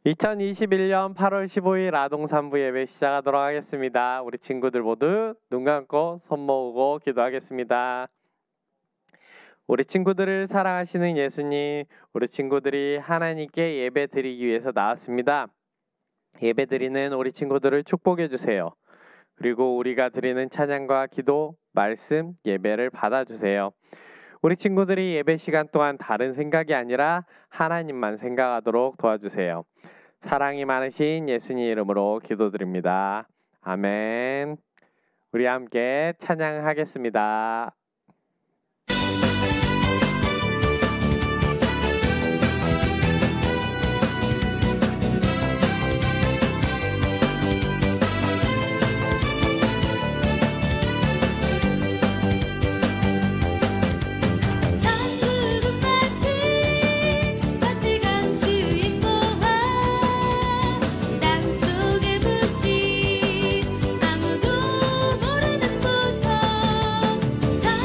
2021년 8월 15일 아동산부 예배 시작하도록 하겠습니다. 우리 친구들 모두 눈 감고 손 모으고 기도하겠습니다. 우리 친구들을 사랑하시는 예수님, 우리 친구들이 하나님께 예배 드리기 위해서 나왔습니다. 예배 드리는 우리 친구들을 축복해 주세요. 그리고 우리가 드리는 찬양과 기도, 말씀, 예배를 받아주세요. 우리 친구들이 예배 시간 동안 다른 생각이 아니라 하나님만 생각하도록 도와주세요. 사랑이 많으신 예수님 이름으로 기도드립니다. 아멘. 우리 함께 찬양하겠습니다. 자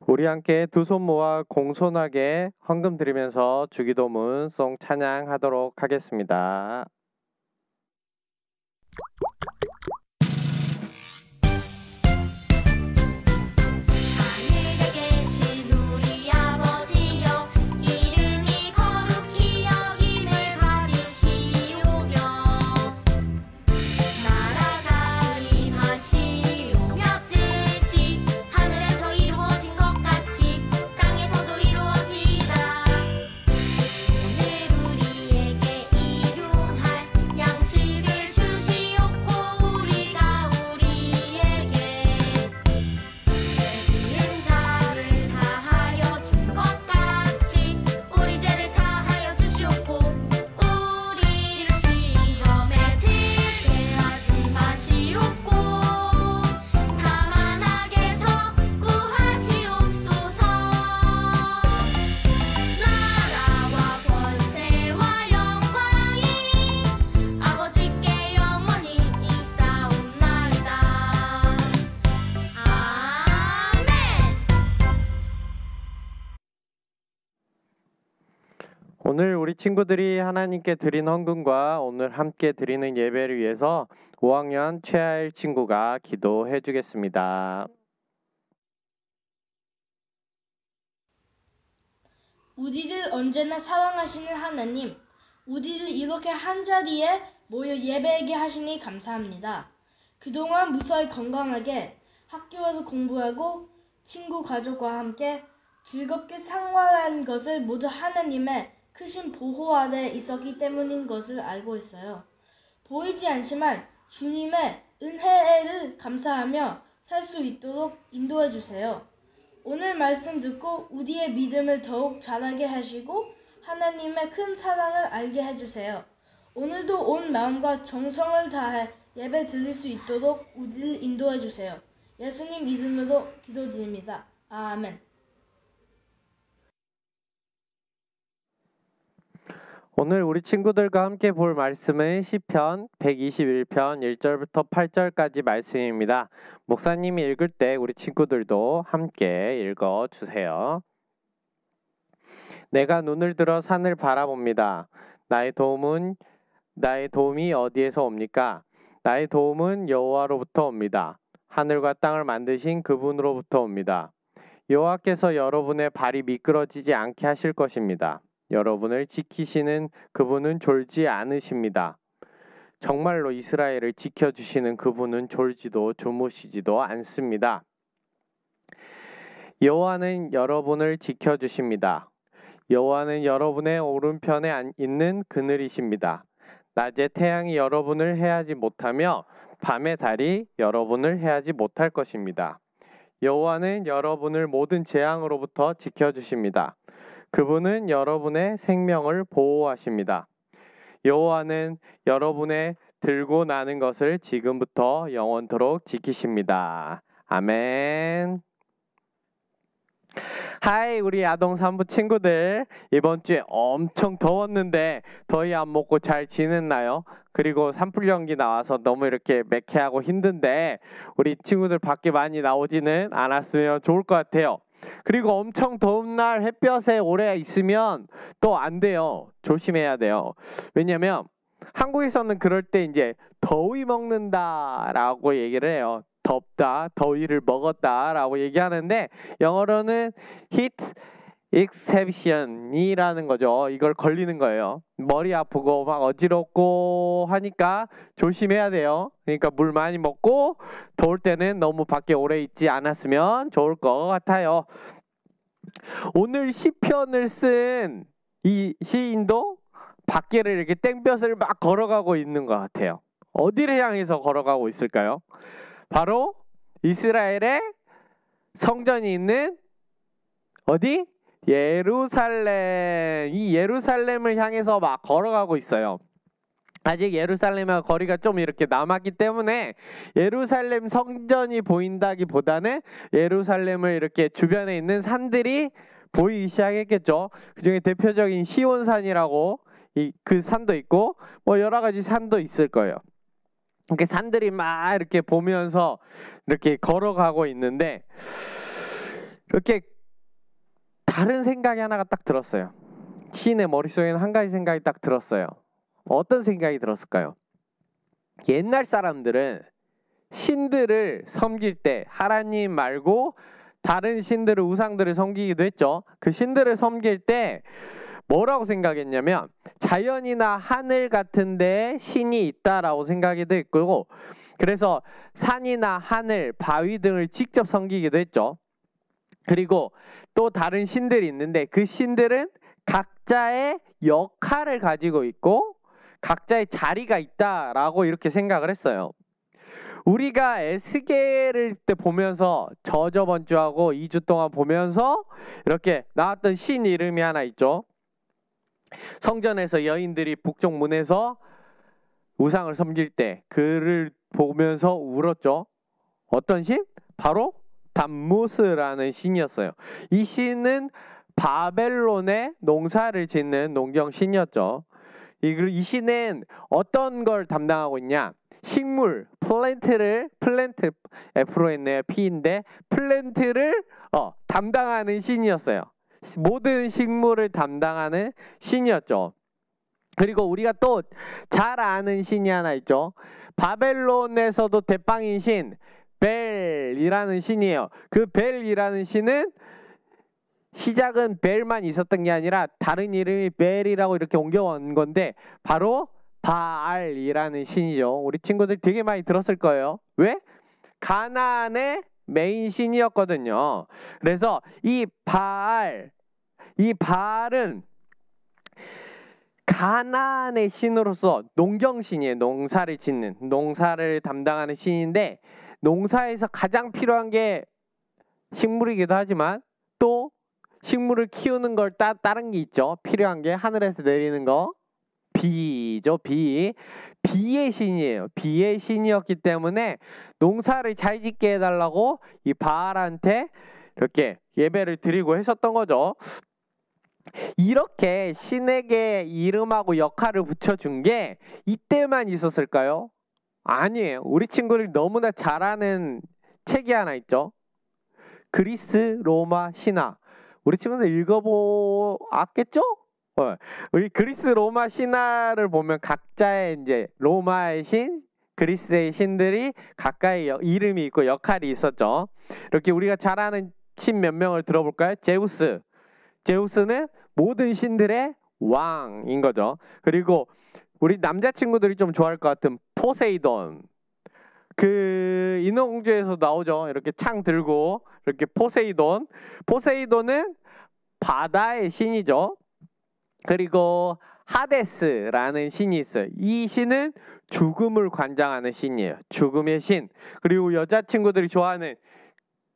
우리 함께 두 손 모아 공손하게 헌금 드리면서 주기도문 송 찬양하도록 하겠습니다. 오늘 우리 친구들이 하나님께 드린 헌금과 오늘 함께 드리는 예배를 위해서 5학년 최하일 친구가 기도해 주겠습니다. 우리를 언제나 사랑하시는 하나님, 우리를 이렇게 한자리에 모여 예배하게 하시니 감사합니다. 그동안 무사히 건강하게 학교에서 공부하고 친구 가족과 함께 즐겁게 생활한 것을 모두 하나님의 크신 보호 아래 있었기 때문인 것을 알고 있어요. 보이지 않지만 주님의 은혜를 감사하며 살 수 있도록 인도해 주세요. 오늘 말씀 듣고 우리의 믿음을 더욱 자라게 하시고 하나님의 큰 사랑을 알게 해주세요. 오늘도 온 마음과 정성을 다해 예배 드릴 수 있도록 우리를 인도해 주세요. 예수님 이름으로 기도드립니다. 아멘. 오늘 우리 친구들과 함께 볼 말씀은 시편 121편 1절부터 8절까지 말씀입니다. 목사님이 읽을 때 우리 친구들도 함께 읽어주세요. 내가 눈을 들어 산을 바라봅니다. 나의 도움이 어디에서 옵니까? 나의 도움은 여호와로부터 옵니다. 하늘과 땅을 만드신 그분으로부터 옵니다. 여호와께서 여러분의 발이 미끄러지지 않게 하실 것입니다. 여러분을 지키시는 그분은 졸지 않으십니다. 정말로 이스라엘을 지켜주시는 그분은 졸지도 주무시지도 않습니다. 여호와는 여러분을 지켜주십니다. 여호와는 여러분의 오른편에 있는 그늘이십니다. 낮에 태양이 여러분을 해하지 못하며 밤에 달이 여러분을 해하지 못할 것입니다. 여호와는 여러분을 모든 재앙으로부터 지켜주십니다. 그분은 여러분의 생명을 보호하십니다. 여호와는 여러분의 들고 나는 것을 지금부터 영원토록 지키십니다. 아멘. 하이 우리 아동 산부 친구들, 이번 주에 엄청 더웠는데 더위 안 먹고 잘 지냈나요? 그리고 산불 연기 나와서 너무 이렇게 매캐하고 힘든데 우리 친구들 밖에 많이 나오지는 않았으면 좋을 것 같아요. 그리고 엄청 더운 날 햇볕에 오래 있으면 또 안 돼요. 조심해야 돼요. 왜냐면 한국에서는 그럴 때 이제 더위 먹는다라고 얘기를 해요. 덥다, 더위를 먹었다라고 얘기하는데 영어로는 heat exception이라는 거죠. 이걸 걸리는 거예요. 머리 아프고 막 어지럽고 하니까 조심해야 돼요. 그러니까 물 많이 먹고 더울 때는 너무 밖에 오래 있지 않았으면 좋을 것 같아요. 오늘 시편을 쓴 이 시인도 밖에를 이렇게 땡볕을 막 걸어가고 있는 것 같아요. 어디를 향해서 걸어가고 있을까요? 바로 이스라엘의 성전이 있는 어디? 예루살렘. 이 예루살렘을 향해서 막 걸어가고 있어요. 아직 예루살렘과 거리가 좀 이렇게 남았기 때문에 예루살렘 성전이 보인다기보다는 예루살렘을 이렇게 주변에 있는 산들이 보이기 시작했겠죠. 그중에 대표적인 시온산이라고 그 산도 있고 뭐 여러 가지 산도 있을 거예요. 이렇게 산들이 막 이렇게 보면서 이렇게 걸어가고 있는데 이렇게 다른 생각이 하나가 딱 들었어요. 시인의 머릿속에는 한 가지 생각이 딱 들었어요. 어떤 생각이 들었을까요? 옛날 사람들은 신들을 섬길 때 하나님 말고 다른 신들을, 우상들을 섬기기도 했죠. 그 신들을 섬길 때 뭐라고 생각했냐면 자연이나 하늘 같은 데에 신이 있다라고 생각이 했고, 그래서 산이나 하늘, 바위 등을 직접 섬기기도 했죠. 그리고 또 다른 신들이 있는데 그 신들은 각자의 역할을 가지고 있고 각자의 자리가 있다라고 이렇게 생각을 했어요. 우리가 에스겔을 때 보면서 저번 주하고 2주 동안 보면서 이렇게 나왔던 신 이름이 하나 있죠. 성전에서 여인들이 북쪽 문에서 우상을 섬길 때 그를 보면서 울었죠. 어떤 신? 바로 담무스라는 신이었어요. 이 신은 바벨론의 농사를 짓는 농경 신이었죠. 이 신은 어떤 걸 담당하고 있냐? 식물, 플랜트 F로 했네요. P인데 플랜트를 담당하는 신이었어요. 모든 식물을 담당하는 신이었죠. 그리고 우리가 또 잘 아는 신이 하나 있죠. 바벨론에서도 대빵인 신 벨이라는 신이에요. 그 벨이라는 신은 시작은 벨만 있었던 게 아니라 다른 이름이 벨이라고 이렇게 옮겨온 건데 바로 바알이라는 신이죠. 우리 친구들 되게 많이 들었을 거예요. 왜? 가나안의 메인 신이었거든요. 그래서 이 바알은 가나안의 신으로서 농경신이에요. 농사를 짓는, 농사를 담당하는 신인데 농사에서 가장 필요한 게 식물이기도 하지만 또 식물을 키우는 걸 다른 게 있죠. 필요한 게 하늘에서 내리는 거 비죠. 비의 신이에요. 비의 신이었기 때문에 농사를 잘 짓게 해달라고 이 바알한테 이렇게 예배를 드리고 했었던 거죠. 이렇게 신에게 이름하고 역할을 붙여준 게 이때만 있었을까요? 아니에요. 우리 친구들 너무나 잘 아는 책이 하나 있죠. 그리스 로마 신화. 우리 친구들 읽어보았겠죠? 우리 그리스 로마 신화를 보면 각자의 이제 로마의 신, 그리스의 신들이 각각의 이름이 있고 역할이 있었죠. 이렇게 우리가 잘 아는 신 몇 명을 들어볼까요? 제우스는 모든 신들의 왕인 거죠. 그리고 우리 남자친구들이 좀 좋아할 것 같은 포세이돈. 그 인어공주에서 나오죠. 이렇게 창 들고 이렇게 포세이돈은 바다의 신이죠. 그리고 하데스라는 신이 있어요. 이 신은 죽음을 관장하는 신이에요. 죽음의 신. 그리고 여자친구들이 좋아하는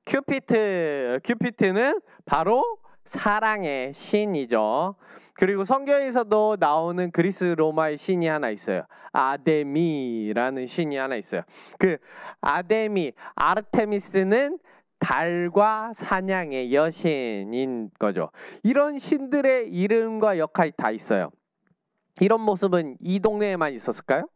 큐피트는 바로 사랑의 신이죠. 그리고 성경에서도 나오는 그리스 로마의 신이 하나 있어요. 아데미라는 신이 하나 있어요. 그 아르테미스는 달과 사냥의 여신인 거죠. 이런 신들의 이름과 역할이 다 있어요. 이런 모습은 이 동네에만 있었을까요?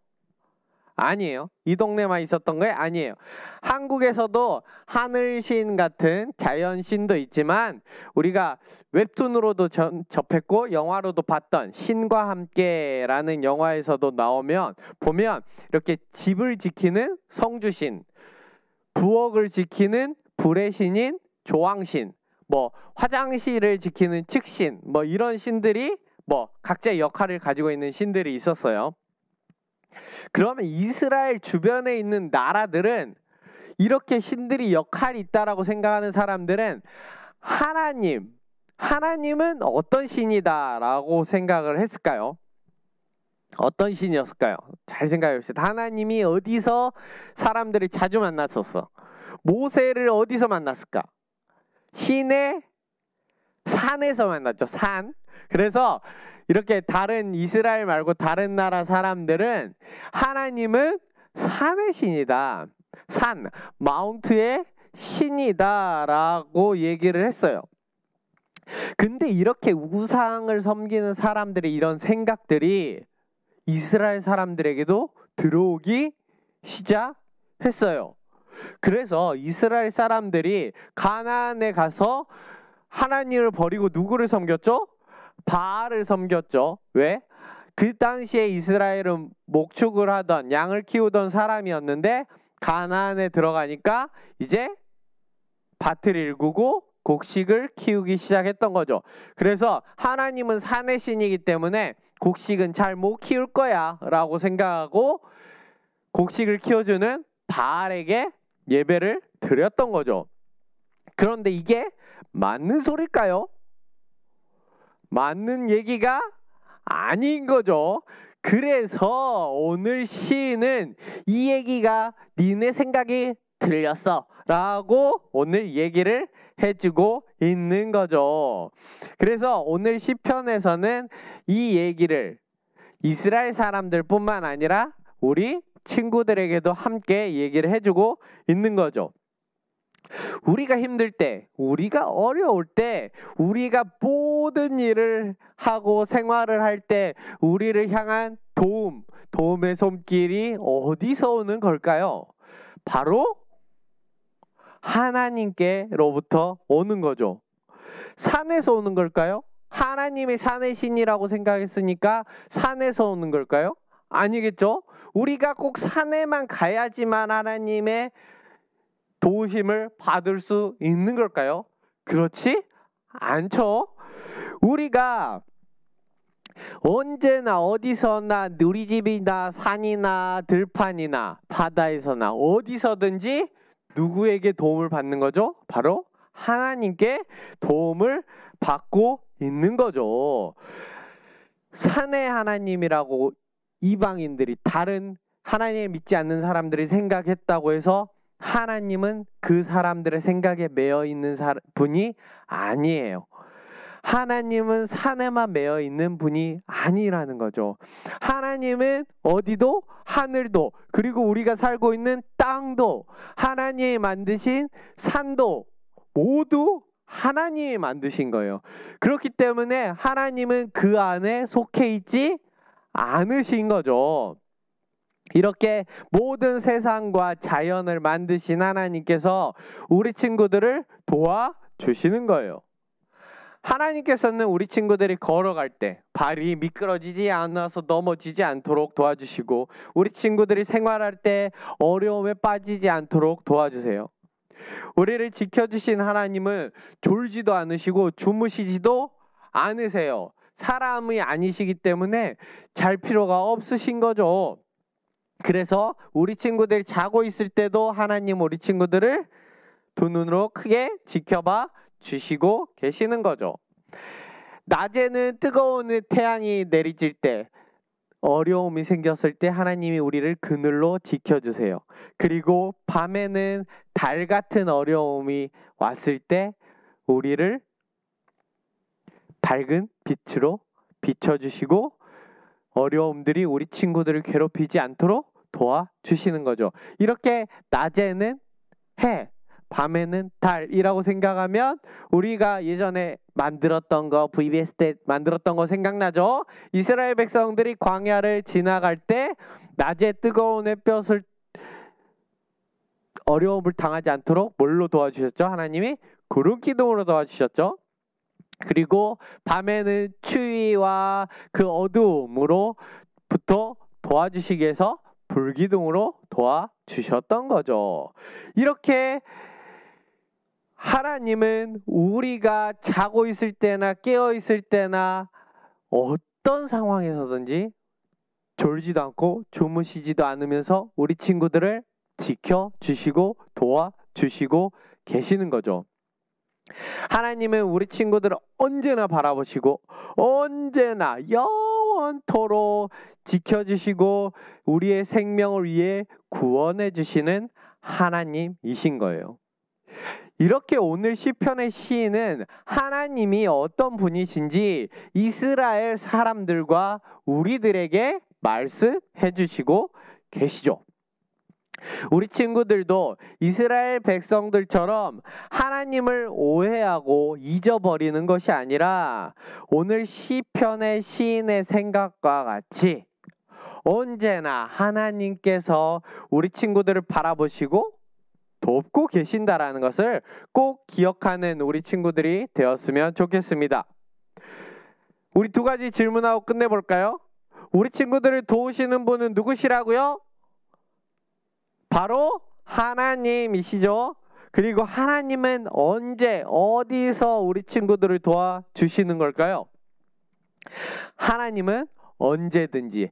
아니에요. 이 동네만 있었던 게 아니에요. 한국에서도 하늘신 같은 자연신도 있지만 우리가 웹툰으로도 접했고 영화로도 봤던 신과 함께라는 영화에서도 보면 이렇게 집을 지키는 성주신, 부엌을 지키는 불의 신인 조왕신, 화장실을 지키는 측신, 이런 신들이 각자의 역할을 가지고 있는 신들이 있었어요. 그러면 이스라엘 주변에 있는 나라들은 이렇게 신들이 역할이 있다라고 생각하는 사람들은 하나님은 어떤 신이다라고 생각을 했을까요? 어떤 신이었을까요? 잘 생각해 봅시다. 하나님이 어디서 사람들을 자주 만났었어? 모세를 어디서 만났을까? 신의 산에서 만났죠. 산. 그래서 이렇게 다른 이스라엘 말고 다른 나라 사람들은 하나님은 산의 신이다. 마운트의 신이다라고 얘기를 했어요. 근데 이렇게 우상을 섬기는 사람들의 이런 생각들이 이스라엘 사람들에게도 들어오기 시작했어요. 그래서 이스라엘 사람들이 가나안에 가서 하나님을 버리고 누구를 섬겼죠? 바알을 섬겼죠. 왜? 그 당시에 이스라엘은 목축을 하던 양을 키우던 사람이었는데 가나안에 들어가니까 이제 밭을 일구고 곡식을 키우기 시작했던 거죠. 그래서 하나님은 산의 신이기 때문에 곡식은 잘 못 키울 거야 라고 생각하고 곡식을 키워주는 바알에게 예배를 드렸던 거죠. 그런데 이게 맞는 소릴까요? 맞는 얘기가 아닌 거죠. 그래서 오늘 시인은 이 얘기가 니네 생각이 틀렸어 라고 오늘 얘기를 해주고 있는 거죠. 그래서 오늘 시편에서는 이 얘기를 이스라엘 사람들 뿐만 아니라 우리 친구들에게도 함께 얘기를 해주고 있는 거죠. 우리가 힘들 때, 우리가 어려울 때, 우리가 모든 일을 하고 생활을 할 때 우리를 향한 도움의 손길이 어디서 오는 걸까요? 바로 하나님께로부터 오는 거죠. 산에서 오는 걸까요? 하나님이 산의 신이라고 생각했으니까 산에서 오는 걸까요? 아니겠죠? 우리가 꼭 산에만 가야지만 하나님의 도우심을 받을 수 있는 걸까요? 그렇지 않죠. 우리가 언제나 어디서나 누리집이나 산이나 들판이나 바다에서나 어디서든지 누구에게 도움을 받는 거죠? 바로 하나님께 도움을 받고 있는 거죠. 산의 하나님이라고 이방인들이 다른 하나님을 믿지 않는 사람들이 생각했다고 해서 하나님은 그 사람들의 생각에 매여 있는 분이 아니에요. 하나님은 산에만 매여 있는 분이 아니라는 거죠. 하나님은 어디도 하늘도 그리고 우리가 살고 있는 땅도 하나님이 만드신 산도 모두 하나님이 만드신 거예요. 그렇기 때문에 하나님은 그 안에 속해 있지 않으신 거죠. 이렇게 모든 세상과 자연을 만드신 하나님께서 우리 친구들을 도와주시는 거예요. 하나님께서는 우리 친구들이 걸어갈 때 발이 미끄러지지 않아서 넘어지지 않도록 도와주시고 우리 친구들이 생활할 때 어려움에 빠지지 않도록 도와주세요. 우리를 지켜주신 하나님은 졸지도 않으시고 주무시지도 않으세요. 사람이 아니시기 때문에 잘 필요가 없으신 거죠. 그래서 우리 친구들이 자고 있을 때도 하나님 우리 친구들을 두 눈으로 크게 지켜봐 주시고 계시는 거죠. 낮에는 뜨거운 태양이 내리질 때 어려움이 생겼을 때 하나님이 우리를 그늘로 지켜주세요. 그리고 밤에는 달 같은 어려움이 왔을 때 우리를 밝은 빛으로 비춰주시고 어려움들이 우리 친구들을 괴롭히지 않도록 도와주시는 거죠. 이렇게 낮에는 해, 밤에는 달이라고 생각하면 우리가 예전에 만들었던 거 VBS 때 만들었던 거 생각나죠? 이스라엘 백성들이 광야를 지나갈 때 낮에 뜨거운 햇볕을 어려움을 당하지 않도록 뭘로 도와주셨죠? 하나님이 구름 기둥으로 도와주셨죠. 그리고 밤에는 추위와 그 어두움으로부터 도와주시기 위해서 불기둥으로 도와주셨던 거죠. 이렇게 하나님은 우리가 자고 있을 때나 깨어 있을 때나 어떤 상황에서든지 졸지도 않고 주무시지도 않으면서 우리 친구들을 지켜주시고 도와주시고 계시는 거죠. 하나님은 우리 친구들을 언제나 바라보시고 언제나 영원토록 지켜주시고 우리의 생명을 위해 구원해 주시는 하나님이신 거예요. 이렇게 오늘 시편의 시인은 하나님이 어떤 분이신지 이스라엘 사람들과 우리들에게 말씀해 주시고 계시죠. 우리 친구들도 이스라엘 백성들처럼 하나님을 오해하고 잊어버리는 것이 아니라 오늘 시편의 시인의 생각과 같이 언제나 하나님께서 우리 친구들을 바라보시고 돕고 계신다라는 것을 꼭 기억하는 우리 친구들이 되었으면 좋겠습니다. 우리 두 가지 질문하고 끝내볼까요? 우리 친구들을 도우시는 분은 누구시라고요? 바로 하나님이시죠. 그리고 하나님은 언제 어디서 우리 친구들을 도와주시는 걸까요? 하나님은 언제든지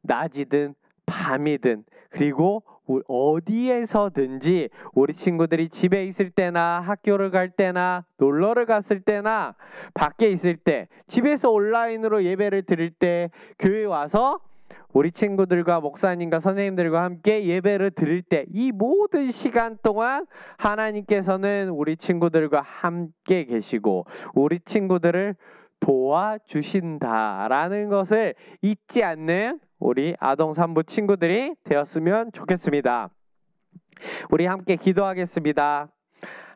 낮이든 밤이든 그리고 어디에서든지 우리 친구들이 집에 있을 때나 학교를 갈 때나 놀러를 갔을 때나 밖에 있을 때 집에서 온라인으로 예배를 드릴 때 교회 와서 우리 친구들과 목사님과 선생님들과 함께 예배를 드릴 때 이 모든 시간 동안 하나님께서는 우리 친구들과 함께 계시고 우리 친구들을 도와주신다라는 것을 잊지 않는 우리 아동산부 친구들이 되었으면 좋겠습니다. 우리 함께 기도하겠습니다.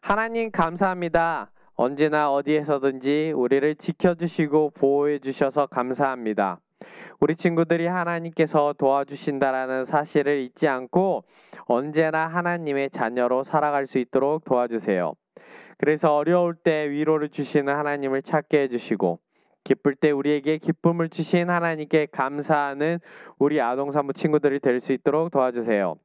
하나님 감사합니다. 언제나 어디에서든지 우리를 지켜주시고 보호해 주셔서 감사합니다. 우리 친구들이 하나님께서 도와주신다라는 사실을 잊지 않고 언제나 하나님의 자녀로 살아갈 수 있도록 도와주세요. 그래서 어려울 때 위로를 주시는 하나님을 찾게 해주시고 기쁠 때 우리에게 기쁨을 주신 하나님께 감사하는 우리 아동산부 친구들이 될 수 있도록 도와주세요.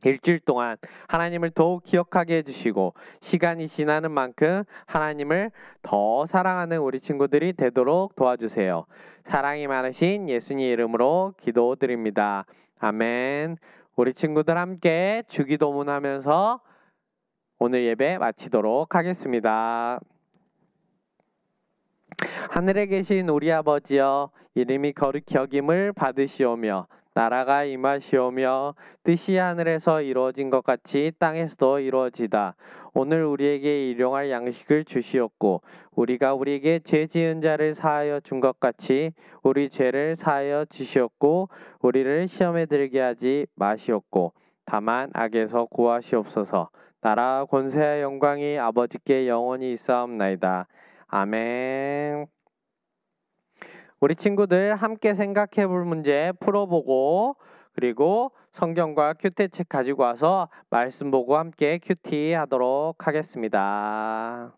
일주일 동안 하나님을 더욱 기억하게 해주시고 시간이 지나는 만큼 하나님을 더 사랑하는 우리 친구들이 되도록 도와주세요. 사랑이 많으신 예수님 이름으로 기도드립니다. 아멘. 우리 친구들 함께 주기도문하면서 오늘 예배 마치도록 하겠습니다. 하늘에 계신 우리 아버지여, 이름이 거룩히 여김을 받으시오며 나라가 임하시오며 뜻이 하늘에서 이루어진 것 같이 땅에서도 이루어지다. 오늘 우리에게 일용할 양식을 주시옵고 우리가 우리에게 죄 지은 자를 사하여 준 것 같이 우리 죄를 사하여 주시옵고 우리를 시험에 들게 하지 마시옵고 다만 악에서 구하시옵소서. 나라 권세와 영광이 아버지께 영원히 있사옵나이다. 아멘. 우리 친구들 함께 생각해 볼 문제 풀어보고 그리고 성경과 큐티책 가지고 와서 말씀 보고 함께 큐티 하도록 하겠습니다.